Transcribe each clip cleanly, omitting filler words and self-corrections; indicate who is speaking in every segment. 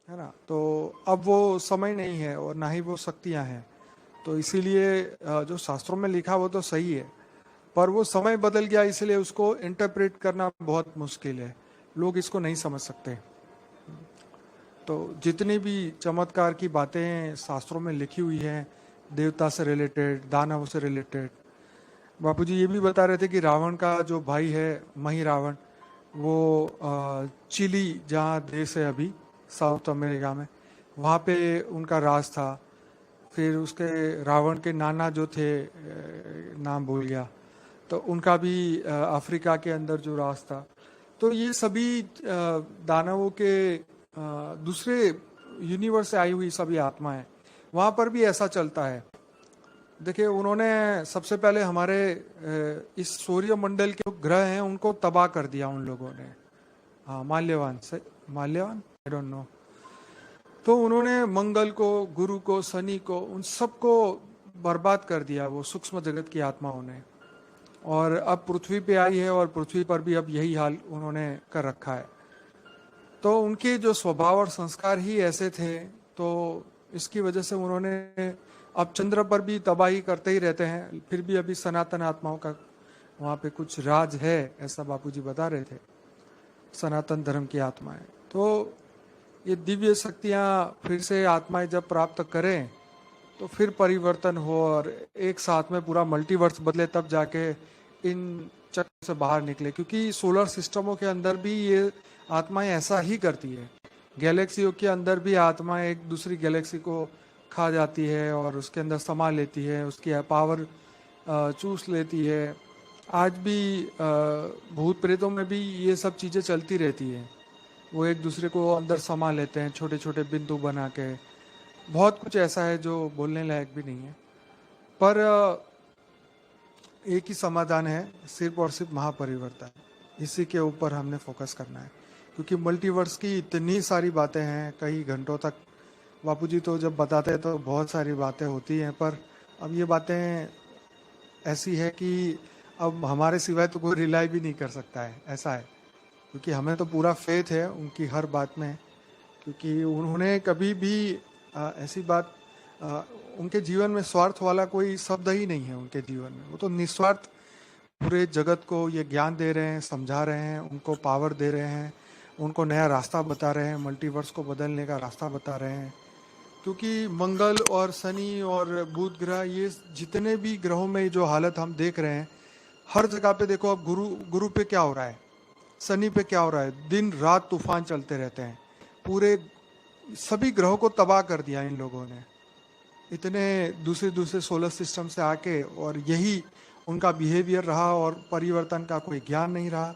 Speaker 1: है ना। तो अब वो समय नहीं है और ना ही वो शक्तियां हैं। तो इसीलिए जो शास्त्रों में लिखा वो तो सही है, पर वो समय बदल गया, इसलिए उसको इंटरप्रेट करना बहुत मुश्किल है। लोग इसको नहीं समझ सकते। तो जितनी भी चमत्कार की बातें शास्त्रों में लिखी हुई हैं, देवता से रिलेटेड, दानव से रिलेटेड, बापूजी ये भी बता रहे थे कि रावण का जो भाई है मही रावण, वो चिली जहाँ देश है अभी साउथ अमेरिका में, वहाँ पे उनका राज था। फिर उसके रावण के नाना जो थे, नाम भूल गया, तो उनका भी अफ्रीका के अंदर जो राज था। तो ये सभी दानवों के दूसरे यूनिवर्स से आई हुई सभी आत्माएं, वहाँ पर भी ऐसा चलता है। देखिए, उन्होंने सबसे पहले हमारे इस सूर्य मंडल के जो ग्रह हैं उनको तबाह कर दिया उन लोगों ने। हाँ, माल्यवान से, माल्यवान, आई डोंट नो। तो उन्होंने मंगल को, गुरु को, शनि को, उन सबको बर्बाद कर दिया वो सूक्ष्म जगत की आत्माओं ने। और अब पृथ्वी पे आई है और पृथ्वी पर भी अब यही हाल उन्होंने कर रखा है। तो उनके जो स्वभाव और संस्कार ही ऐसे थे, तो इसकी वजह से उन्होंने, अब चंद्र पर भी तबाही करते ही रहते हैं, फिर भी अभी सनातन आत्माओं का वहाँ पे कुछ राज है, ऐसा बापूजी बता रहे थे, सनातन धर्म की आत्माएं। तो ये दिव्य शक्तियाँ फिर से आत्माएं जब प्राप्त करें तो फिर परिवर्तन हो और एक साथ में पूरा मल्टीवर्स बदले, तब जाके इन चक्र से बाहर निकले। क्योंकि सोलर सिस्टमों के अंदर भी ये आत्माएं ऐसा ही करती है। गैलेक्सियों के अंदर भी आत्माएं एक दूसरी गैलेक्सी को खा जाती है और उसके अंदर समा लेती है, उसकी पावर चूस लेती है। आज भी भूत प्रेतों में भी ये सब चीज़ें चलती रहती है। वो एक दूसरे को अंदर समा लेते हैं, छोटे छोटे बिंदु बना के। बहुत कुछ ऐसा है जो बोलने लायक भी नहीं है। पर एक ही समाधान है, सिर्फ और सिर्फ महापरिवर्तन। इसी के ऊपर हमने फोकस करना है, क्योंकि मल्टीवर्स की इतनी सारी बातें हैं, कई घंटों तक बापूजी तो जब बताते हैं तो बहुत सारी बातें होती हैं। पर अब ये बातें ऐसी है कि अब हमारे सिवाय तो कोई रिलाई भी नहीं कर सकता है, ऐसा है। क्योंकि हमें तो पूरा फेथ है उनकी हर बात में, क्योंकि उन्होंने कभी भी ऐसी बात, अ, उनके जीवन में स्वार्थ वाला कोई शब्द ही नहीं है उनके जीवन में। वो तो निस्वार्थ पूरे जगत को ये ज्ञान दे रहे हैं, समझा रहे हैं, उनको पावर दे रहे हैं, उनको नया रास्ता बता रहे हैं, मल्टीवर्स को बदलने का रास्ता बता रहे हैं। क्योंकि मंगल और शनि और बुध ग्रह, ये जितने भी ग्रहों में जो हालत हम देख रहे हैं, हर जगह पे देखो। अब गुरु गुरु पे क्या हो रहा है, शनि पे क्या हो रहा है, दिन रात तूफान चलते रहते हैं। पूरे सभी ग्रहों को तबाह कर दिया इन लोगों ने, इतने दूसरे दूसरे सोलर सिस्टम से आके। और यही उनका बिहेवियर रहा और परिवर्तन का कोई ज्ञान नहीं रहा।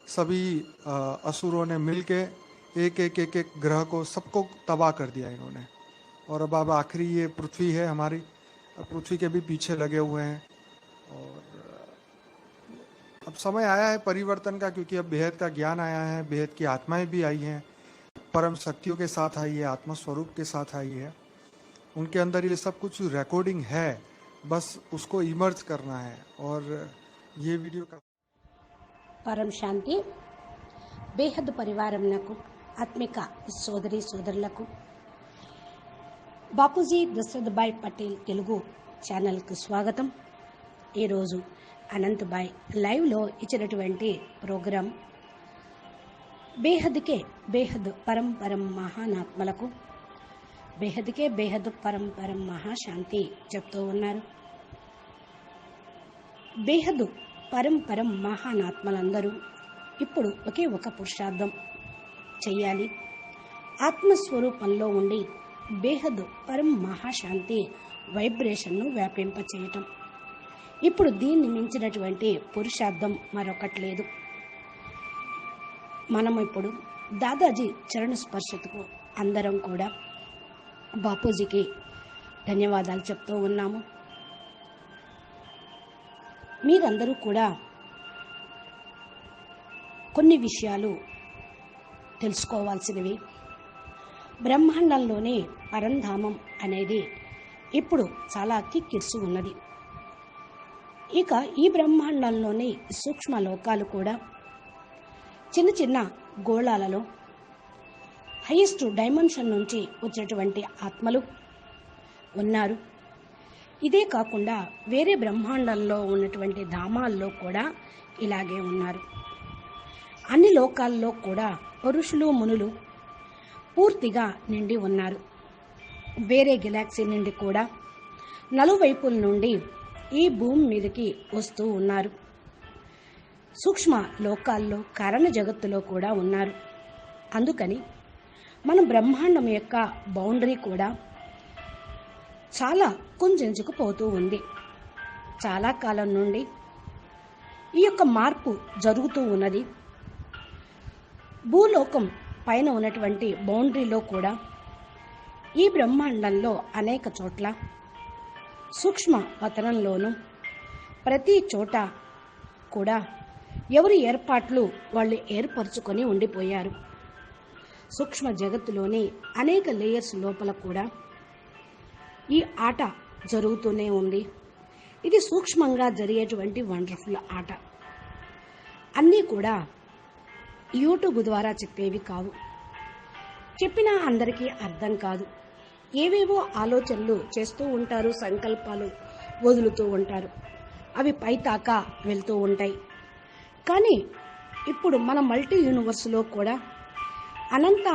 Speaker 1: सभी असुरों ने मिलके एक एक एक एक ग्रह को, सबको तबाह कर दिया इन्होंने। और अब आखिरी ये पृथ्वी है हमारी, पृथ्वी के भी पीछे लगे हुए हैं। और अब समय आया है परिवर्तन का, क्योंकि अब बेहद का ज्ञान आया है, बेहद की आत्माएं भी आई हैं, परम शक्तियों के साथ आई है, आत्मा स्वरूप के साथ आई है। उनके अंदर ये सब कुछ रिकॉर्डिंग है, बस उसको इमर्ज करना है। और ये वीडियो का
Speaker 2: పరం శాంతి బేహద్ పరివారంలకు ఆత్మిక సోదరి సోదరులకు బాపూజీ దశరథభాయ్ పటేల్ తెలుగు ఛానల్కు స్వాగతం. ఈరోజు అనంతభాయ్ లైవ్లో ఇచ్చినటువంటి ప్రోగ్రాం బేహద్కే బేహద్ పరం పరం మహానాత్మలకు బేహద్కే బేహద్ పరం పరం మహాశాంతి చెప్తూ ఉన్నారు. బేహద్ పరం పరం మహానాత్మలందరూ ఇప్పుడు ఒకే ఒక పురుషార్థం చెయ్యాలి. ఆత్మస్వరూపంలో ఉండి బేహద్ పరం మహాశాంతి వైబ్రేషన్ను వ్యాపింపచేయటం. ఇప్పుడు దీన్ని మించినటువంటి పురుషార్థం మరొకటి లేదు. మనం ఇప్పుడు దాదాజీ చరణ స్పర్శతకు అందరం కూడా బాపూజీకి ధన్యవాదాలు చెప్తూ ఉన్నాము. మీరందరూ కూడా కొన్ని విషయాలు తెలుసుకోవాల్సినవి. బ్రహ్మాండంలోనే పరంధామం అనేది ఇప్పుడు చాలా కిక్కిరిసి ఉన్నది. ఇక ఈ బ్రహ్మాండంలోని సూక్ష్మ లోకాలు కూడా చిన్న చిన్న గోళాలలో హైయెస్ట్ డైమెన్షన్ నుంచి వచ్చినటువంటి ఆత్మలు ఉన్నారు. ఇదే కాకుండా వేరే బ్రహ్మాండంలో ఉన్నటువంటి ధామాల్లో కూడా ఇలాగే ఉన్నారు. అన్ని లోకాల్లో కూడా ఋషులు మునులు పూర్తిగా నిండి ఉన్నారు. వేరే గెలాక్సీ నుండి కూడా నలువైపుల నుండి ఈ భూమి మీదకి వస్తూ ఉన్నారు. సూక్ష్మ లోకాల్లో కారణ జగత్తులో కూడా ఉన్నారు. అందుకని మన బ్రహ్మాండం యొక్క బౌండరీ కూడా చాలా కుంచుకుపోతూ ఉంది. చాలా కాలం నుండి ఈ యొక్క మార్పు జరుగుతూ ఉన్నది. భూలోకం పైన ఉన్నటువంటి బౌండరీలో కూడా ఈ బ్రహ్మాండంలో అనేక చోట్ల సూక్ష్మ వతనంలోనూ ప్రతి చోట కూడా ఎవరి ఏర్పాట్లు వాళ్ళు ఏర్పరచుకొని ఉండిపోయారు. సూక్ష్మ జగత్తులోని అనేక లేయర్స్ లోపల కూడా ఈ ఆట జరుగుతూనే ఉంది. ఇది సూక్ష్మంగా జరిగేటువంటి వండర్ఫుల్ ఆట. అన్నీ కూడా యూట్యూబ్ ద్వారా చెప్పేవి కావు. చెప్పినా అందరికీ అర్థం కాదు. ఏవేవో ఆలోచనలు చేస్తూ ఉంటారు, సంకల్పాలు వదులుతూ ఉంటారు. అవి పైతాకా వెళ్తూ ఉంటాయి. కానీ ఇప్పుడు మన మల్టీ యూనివర్స్లో కూడా అనంత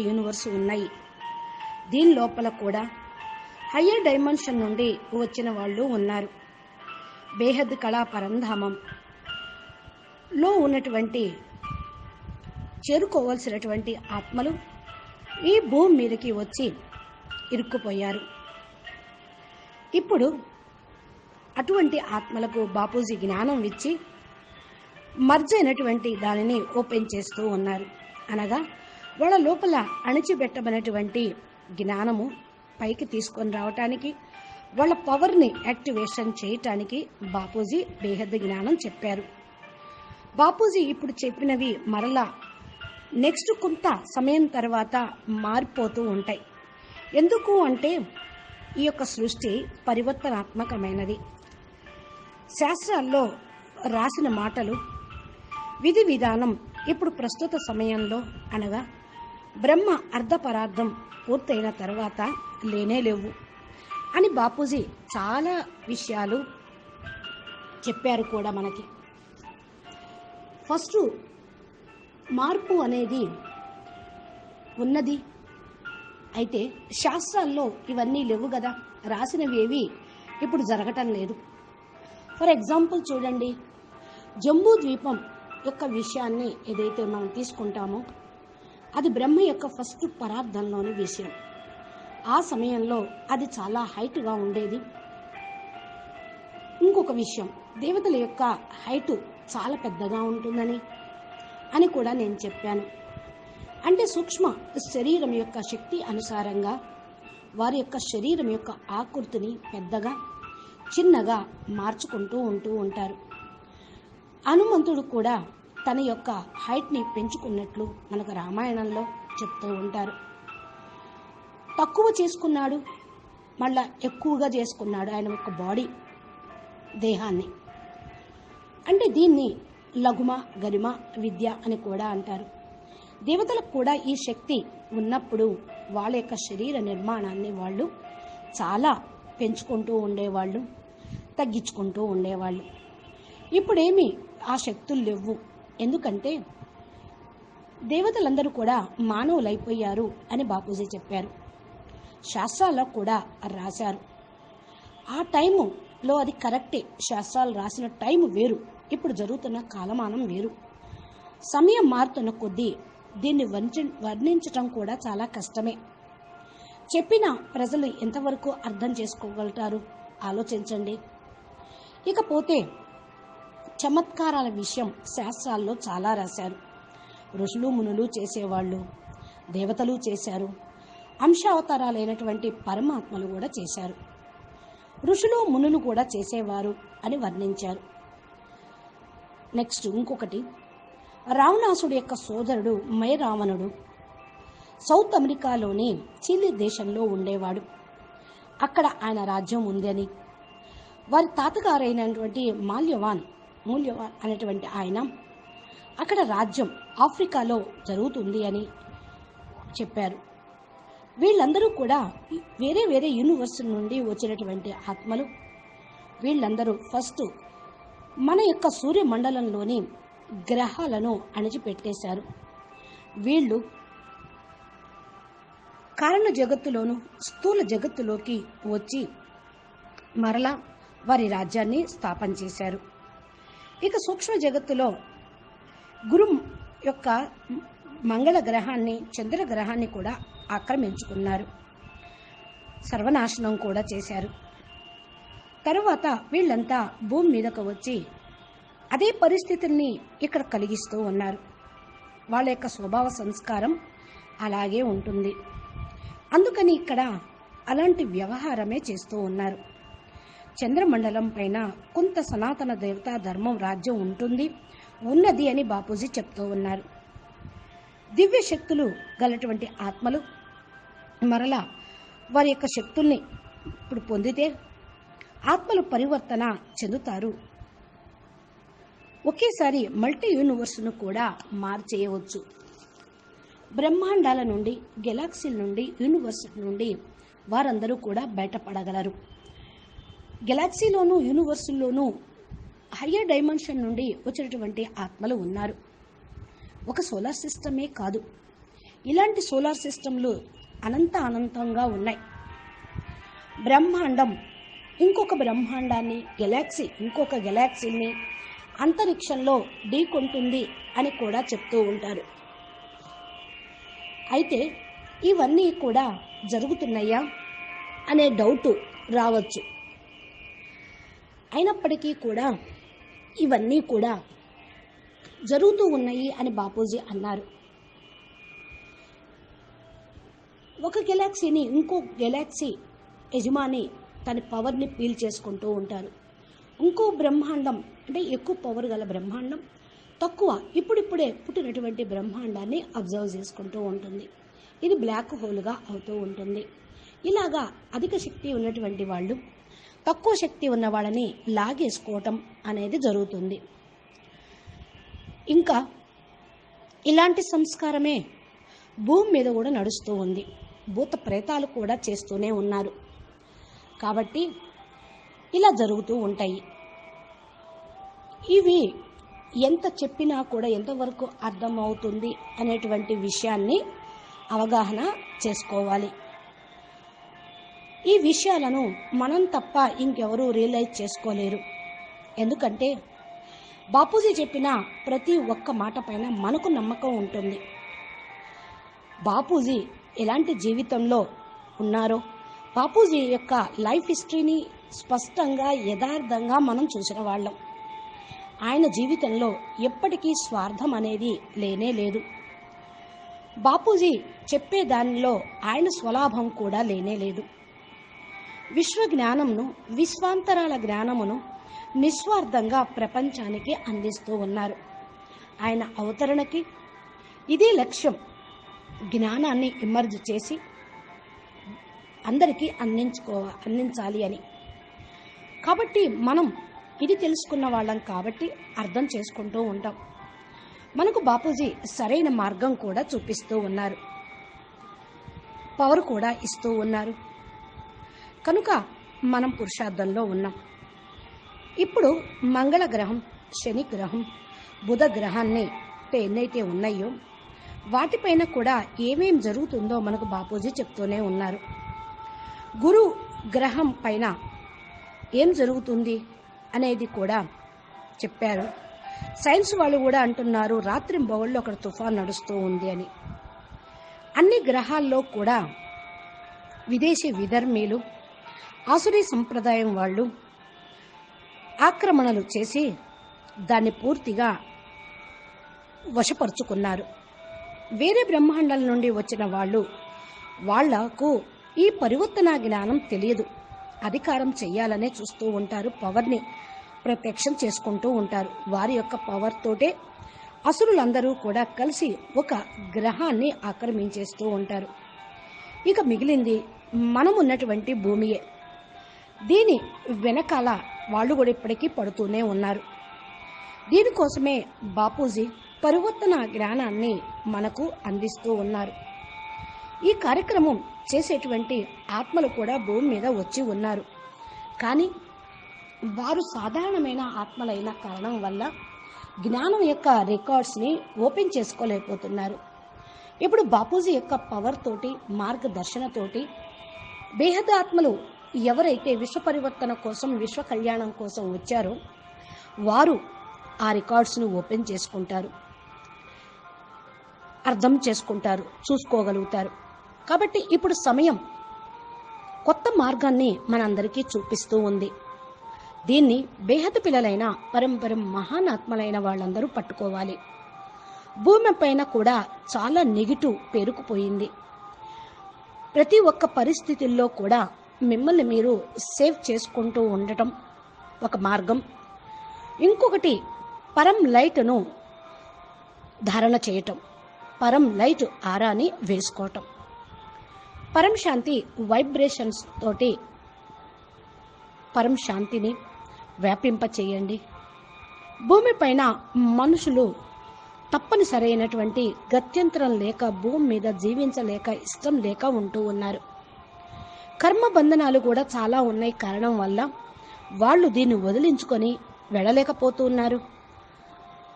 Speaker 2: యూనివర్స్ ఉన్నాయి. దీని లోపల కూడా హయ్యర్ డైమెన్షన్ నుండి వచ్చిన వాళ్ళు ఉన్నారు. బేహద్ కళా పరంధామంలో ఉన్నటువంటి చేరుకోవాల్సినటువంటి ఆత్మలు ఈ భూమి మీదకి వచ్చి ఇరుక్కుపోయారు. ఇప్పుడు అటువంటి ఆత్మలకు బాపూజీ జ్ఞానం ఇచ్చి మర్జ్ అయినటువంటి దానిని ఓపెన్ చేస్తూ ఉన్నారు. అనగా వాళ్ళ లోపల అణిచిపెట్టబడినటువంటి జ్ఞానము పైకి తీసుకొని రావటానికి, వాళ్ళ పవర్ని యాక్టివేషన్ చేయటానికి బాపూజీ బేహద్ జ్ఞానం చెప్పారు. బాపూజీ ఇప్పుడు చెప్పినవి మరలా నెక్స్ట్ కొంత సమయం తర్వాత మారిపోతూ ఉంటాయి. ఎందుకు అంటే ఈ యొక్క సృష్టి పరివర్తనాత్మకమైనది. శాస్త్రాల్లో రాసిన మాటలు, విధి విధానం ఇప్పుడు ప్రస్తుత సమయంలో అనగా బ్రహ్మ అర్ధపరార్థం పూర్తయిన తర్వాత లేనే లేవు అని బాపూజీ చాలా విషయాలు చెప్పారు కూడా మనకి. ఫస్ట్ మార్పు అనేది ఉన్నది. అయితే శాస్త్రాల్లో ఇవన్నీ లేవు కదా, రాసినవి ఏవి ఇప్పుడు జరగటం లేదు. ఫర్ ఎగ్జాంపుల్ చూడండి, జంబూ ద్వీపం యొక్క విషయాన్ని ఏదైతే మనం తీసుకుంటామో అది బ్రహ్మ యొక్క ఫస్ట్ పరార్థంలోని విషయం. ఆ సమయంలో అది చాలా హైట్గా ఉండేది. ఇంకొక విషయం, దేవతల యొక్క హైట్ చాలా పెద్దగా ఉంటుందని అని కూడా నేను చెప్పాను. అంటే సూక్ష్మ శరీరం యొక్క శక్తి అనుసారంగా వారి యొక్క శరీరం యొక్క ఆకృతిని పెద్దగా చిన్నగా మార్చుకుంటూ ఉంటారు. హనుమంతుడు కూడా తన యొక్క హైట్ని పెంచుకున్నట్లు మనకు రామాయణంలో చెప్తూ ఉంటారు. తక్కువ చేసుకున్నాడు, మళ్ళా ఎక్కువగా చేసుకున్నాడు ఆయన యొక్క బాడీ దేహాన్ని. అంటే దీన్ని లఘుమ గరిమ విద్య అని కూడా అంటారు. దేవతలకు కూడా ఈ శక్తి ఉన్నప్పుడు వాళ్ళ యొక్క శరీర నిర్మాణాన్ని వాళ్ళు చాలా పెంచుకుంటూ ఉండేవాళ్ళు, తగ్గించుకుంటూ ఉండేవాళ్ళు. ఇప్పుడేమి ఆ శక్తులు లేవు. ఎందుకంటే దేవతలందరూ కూడా మానవులైపోయారు అని బాపూజీ చెప్పారు. శాస్త్రాల్లో కూడా రాశారు. ఆ టైములో అది కరెక్టే. శాస్త్రాలు రాసిన టైం వేరు, ఇప్పుడు జరుగుతున్న కాలమానం వేరు. సమయం మారుతున్న కొద్దీ దీన్ని వర్ణించటం కూడా చాలా కష్టమే. చెప్పిన ప్రజలు ఎంతవరకు అర్థం చేసుకోగలుగుతారు ఆలోచించండి. ఇకపోతే చమత్కారాల విషయం శాస్త్రాల్లో చాలా రాశారు. ఋషులు మునులు చేసేవాళ్ళు, దేవతలు చేశారు, అంశావతారాలైనటువంటి పరమాత్మలు కూడా చేశారు. ఋషులు మునులు కూడా చేసేవారు అని వర్ణించారు. నెక్స్ట్ ఇంకొకటి, రావణాసుడి యొక్క సోదరుడు రావణుడు సౌత్ అమెరికాలోని చిలీ దేశంలో ఉండేవాడు. అక్కడ ఆయన రాజ్యం ఉంది అని, వారి తాతగారైనటువంటి మూల్యవాన్ అనేటువంటి ఆయన అక్కడ రాజ్యం ఆఫ్రికాలో జరుగుతుంది అని చెప్పారు. వీళ్ళందరూ కూడా వేరే వేరే యూనివర్స్ నుండి వచ్చినటువంటి ఆత్మలు. వీళ్ళందరూ ఫస్ట్ మన యొక్క సూర్యమండలంలోని గ్రహాలను అణిచిపెట్టేశారు. వీళ్ళు కారణ జగత్తులోను స్థూల జగత్తులోకి వచ్చి మరలా వారి రాజ్యాన్ని స్థాపన చేశారు. ఇక సూక్ష్మ జగత్తులో గురు యొక్క మంగళ గ్రహాన్ని, చంద్ర గ్రహాన్ని కూడా ఆక్రమించుకున్నారు, సర్వనాశనం కూడా చేశారు. తరువాత వీళ్ళంతా భూమి మీదకు వచ్చి అదే పరిస్థితుల్ని ఇక్కడ కలిగిస్తూ ఉన్నారు. వాళ్ళ యొక్క స్వభావ సంస్కారం అలాగే ఉంటుంది. అందుకని ఇక్కడ అలాంటి వ్యవహారమే చేస్తూ ఉన్నారు. చంద్రమండలం పైన కొంత సనాతన దేవతా ధర్మం రాజ్యం ఉన్నది అని బాపూజీ చెప్తూ ఉన్నారు. దివ్య శక్తులు గలటువంటి ఆత్మలు మరలా వారి యొక్క శక్తుల్ని ఇప్పుడు పొందితే ఆత్మలు పరివర్తన చెందుతారు. ఒకేసారి మల్టీ యూనివర్స్ను కూడా మార్చేయవచ్చు. బ్రహ్మాండాల నుండి, గెలాక్సీల నుండి, యూనివర్స్ నుండి వారందరూ కూడా బయటపడగలరు. గెలాక్సీలోనూ యూనివర్సుల్లోనూ హయ్యర్ డైమెన్షన్ నుండి వచ్చినటువంటి ఆత్మలు ఉన్నారు. ఒక సోలార్ సిస్టమే కాదు, ఇలాంటి సోలార్ సిస్టంలు అనంతంగా ఉన్నాయి. బ్రహ్మాండం ఇంకొక బ్రహ్మాండాన్ని, గెలాక్సీ ఇంకొక గెలాక్సీని అంతరిక్షంలో ఢీకొంటుంది అని కూడా చెప్తూ ఉంటారు. అయితే ఇవన్నీ కూడా జరుగుతున్నాయా అనే డౌట్ రావచ్చు. అయినప్పటికీ కూడా ఇవన్నీ కూడా జరుగుతూ ఉన్నాయి అని బాపూజీ అన్నారు. ఒక గెలాక్సీని ఇంకో గెలాక్సీ యజమాని తన పవర్ని పీల్ చేసుకుంటూ ఉంటారు. ఇంకో బ్రహ్మాండం అంటే ఎక్కువ పవర్ గల బ్రహ్మాండం తక్కువ ఇప్పుడిప్పుడే పుట్టినటువంటి బ్రహ్మాండాన్ని అబ్జర్వ్ చేసుకుంటూ ఉంటుంది. ఇది బ్లాక్ హోల్గా అవుతూ ఉంటుంది. ఇలాగా అధిక శక్తి ఉన్నటువంటి వాళ్ళు తక్కువ శక్తి ఉన్న వాళ్ళని లాగేసుకోవటం అనేది జరుగుతుంది. ఇంకా ఇలాంటి సంస్కారమే భూమి మీద కూడా నడుస్తూ ఉంది. భూత ప్రేతాలు కూడా చేస్తూనే ఉన్నారు. కాబట్టి ఇలా జరుగుతూ ఉంటాయి. ఇవి ఎంత చెప్పినా కూడా ఎంతవరకు అర్థమవుతుంది అనేటువంటి విషయాన్ని అవగాహన చేసుకోవాలి. ఈ విషయాలను మనం తప్ప ఇంకెవరూ రియలైజ్ చేసుకోలేరు. ఎందుకంటే బాపూజీ చెప్పిన ప్రతి ఒక్క మాట పైన మనకు నమ్మకం ఉంటుంది. బాపూజీ ఎలాంటి జీవితంలో ఉన్నారో, బాపూజీ యొక్క లైఫ్ హిస్టరీని స్పష్టంగా యథార్థంగా మనం చూసిన వాళ్ళం. ఆయన జీవితంలో ఎప్పటికీ స్వార్థం అనేది లేనే లేదు. బాపూజీ చెప్పే దానిలో ఆయన స్వలాభం కూడా లేనే లేదు. విశ్వ జ్ఞానమును, విశ్వాంతరాల జ్ఞానమును నిస్వార్థంగా ప్రపంచానికి అందిస్తూ ఉన్నారు. ఆయన అవతరణకి ఇదే లక్ష్యం, జ్ఞానాన్ని ఇమర్జ్ చేసి అందరికీ అందించాలి అని. కాబట్టి మనం ఇది తెలుసుకున్న వాళ్ళం కాబట్టి అర్థం చేసుకుంటూ ఉంటాం. మనకు బాపూజీ సరైన మార్గం కూడా చూపిస్తూ ఉన్నారు, పవర్ కూడా ఇస్తూ ఉన్నారు. కనుక మనం పురుషార్థంలో ఉన్నాం. ఇప్పుడు మంగళ గ్రహం, శని గ్రహం, బుధ గ్రహాన్ని ఎన్నైతే ఉన్నాయో వాటిపైన కూడా ఏమేం జరుగుతుందో మనకు బాపూజీ చెప్తూనే ఉన్నారు. గురు గ్రహం పైన ఏం జరుగుతుంది అనేది కూడా చెప్పారు. సైన్స్ వాళ్ళు కూడా అంటున్నారు రాత్రింబవళ్ళు అక్కడ తుఫాన్ నడుస్తూ ఉంది అని. అన్ని గ్రహాల్లో కూడా విదేశీ విధర్మీలు, ఆసురీ సంప్రదాయం వాళ్ళు ఆక్రమణలు చేసి దాన్ని పూర్తిగా వశపరుచుకున్నారు. వేరే బ్రహ్మాండాల నుండి వచ్చిన వాళ్లకు ఈ పరివర్తన జ్ఞానం తెలియదు. అధికారం చెయ్యాలనే చూస్తూ ఉంటారు, పవర్ని ప్రత్యక్షం చేసుకుంటూ ఉంటారు. వారి యొక్క పవర్ తోటే అసురులందరూ కూడా కలిసి ఒక గ్రహాన్ని ఆక్రమించేస్తూ ఉంటారు. ఇక మిగిలింది మనం ఉన్నటువంటి భూమియే. దీని వెనకాల వాళ్ళు కూడా ఇప్పటికీ పడుతూనే ఉన్నారు. దీనికోసమే బాపూజీ పరివర్తన జ్ఞానాన్ని మనకు అందిస్తూ ఉన్నారు. ఈ కార్యక్రమం చేసేటువంటి ఆత్మలు కూడా భూమి మీద వచ్చి ఉన్నారు. కానీ వారు సాధారణమైన ఆత్మలైన కారణం వల్ల జ్ఞానం యొక్క రికార్డ్స్ని ఓపెన్ చేసుకోలేకపోతున్నారు. ఇప్పుడు బాపూజీ యొక్క పవర్ తోటి, మార్గదర్శనతోటి బేహద్ ఆత్మలు ఎవరైతే విశ్వ పరివర్తన కోసం, విశ్వ కళ్యాణం కోసం వచ్చారో వారు ఆ రికార్డ్స్ను ఓపెన్ చేసుకుంటారు, అర్థం చేసుకుంటారు, చూసుకోగలుగుతారు. కాబట్టి ఇప్పుడు సమయం కొత్త మార్గాన్ని మనందరికీ చూపిస్తూ ఉంది. దీన్ని బేహద్ పిల్లలైన పరంపరం మహానాత్మలైన వాళ్ళందరూ పట్టుకోవాలి. భూమి పైన కూడా చాలా నెగిటివ్ పేరుకుపోయింది. ప్రతి ఒక్క పరిస్థితుల్లో కూడా మిమ్మల్ని మీరు సేవ్ చేసుకుంటూ ఉండటం ఒక మార్గం. ఇంకొకటి పరం లైట్ను ధారణ చేయటం, పరం లైట్ ఆరాని వేసుకోవటం, పరం శాంతి వైబ్రేషన్స్ తోటి పరం శాంతిని వ్యాపింప చేయండి. భూమిపైన మనుషులు తప్పనిసరైనటువంటి గత్యంతరం లేక భూమి మీద జీవించలేక, ఇష్టం లేక ఉంటూ ఉన్నారు. కర్మ బంధనాలు కూడా చాలా ఉన్నాయి. కారణం వల్ల వాళ్ళు దీన్ని వదిలించుకొని వెళ్ళలేకపోతూ ఉన్నారు.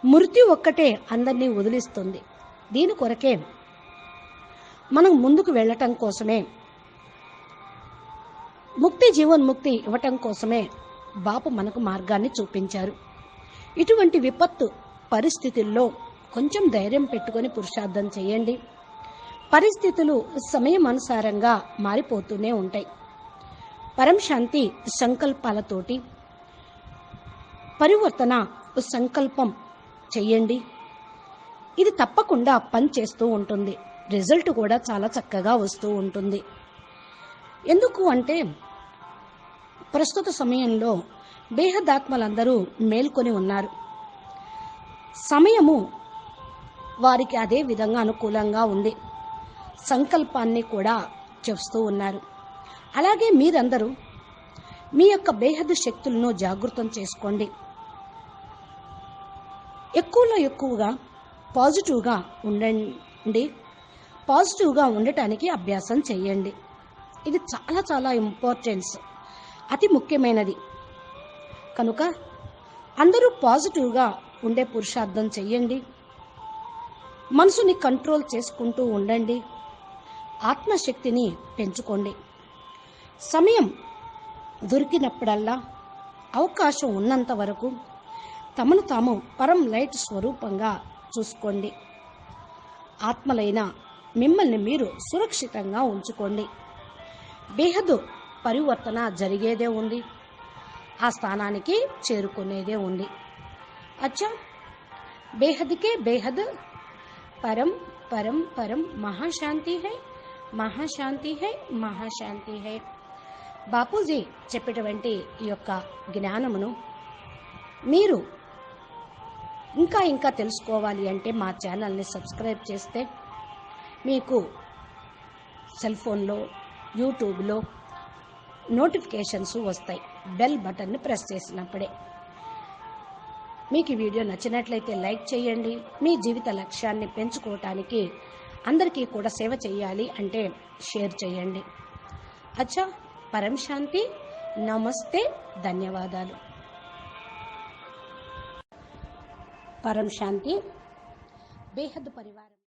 Speaker 2: మృత్యు ఒక్కటే అందరినీ వదిలిస్తుంది. దీని కొరకే మనం ముందుకు వెళ్ళటం కోసమే, ముక్తి జీవన్ముక్తి ఇవ్వటం కోసమే బాపు మనకు మార్గాన్ని చూపించారు. ఇటువంటి విపత్తు పరిస్థితుల్లో కొంచెం ధైర్యం పెట్టుకొని పురుషార్థం చేయండి. పరిస్థితులు సమయం అనుసారంగా మారిపోతూనే ఉంటాయి. పరం శాంతి సంకల్పాలతోటి పరివర్తన సంకల్పం చెయ్యండి. ఇది తప్పకుండా పని చేస్తూ ఉంటుంది. రిజల్ట్ కూడా చాలా చక్కగా వస్తూ ఉంటుంది. ఎందుకు అంటే ప్రస్తుత సమయంలో బేహదాత్మలందరూ మేల్కొని ఉన్నారు. సమయము వారికి అదే విధంగా అనుకూలంగా ఉంది. సంకల్పాన్ని కూడా చేస్తూ ఉన్నారు. అలాగే మీరందరూ మీ యొక్క బేహద్ శక్తులను జాగృతం చేసుకోండి. ఎక్కువలో ఎక్కువగా పాజిటివ్గా ఉండండి. పాజిటివ్గా ఉండటానికి అభ్యాసం చేయండి. ఇది చాలా చాలా ఇంపార్టెన్స్, అతి ముఖ్యమైనది. కనుక అందరూ పాజిటివ్గా ఉండే పురుషార్థం చెయ్యండి. మనసుని కంట్రోల్ చేసుకుంటూ ఉండండి. ఆత్మశక్తిని పెంచుకోండి. సమయం దొరికినప్పుడల్లా, అవకాశం ఉన్నంత వరకు తమను తాము పరం లైట్ స్వరూపంగా చూసుకోండి. ఆత్మలైన మిమ్మల్ని మీరు సురక్షితంగా ఉంచుకోండి. బేహద్ పరివర్తన జరిగేదే ఉంది, ఆ స్థానానికి చేరుకునేదే ఉంది. అచ్చా, బేహద్కే బేహద్, పరం పరం పరం మహాశాంతి హై, మహాశాంతి హై, మహాశాంతి హై. బాపూజీ చెప్పేటువంటి ఈ యొక్క జ్ఞానమును మీరు ఇంకా ఇంకా తెలుసుకోవాలి అంటే మా ఛానల్ని సబ్స్క్రైబ్ చేస్తే మీకు సెల్ ఫోన్లో, యూట్యూబ్లో నోటిఫికేషన్స్ వస్తాయి. బెల్ బటన్ని ప్రెస్ చేసినప్పుడే. మీకు ఈ వీడియో నచ్చినట్లయితే లైక్ చేయండి. మీ జీవిత లక్ష్యాన్ని పెంచుకోవటానికి, అందరికీ కూడా సేవ చేయాలి అంటే షేర్ చేయండి. అచ్చా, పరం శాంతి. నమస్తే, ధన్యవాదాలు. పరం శాంతి. బేహద్ పరివారం.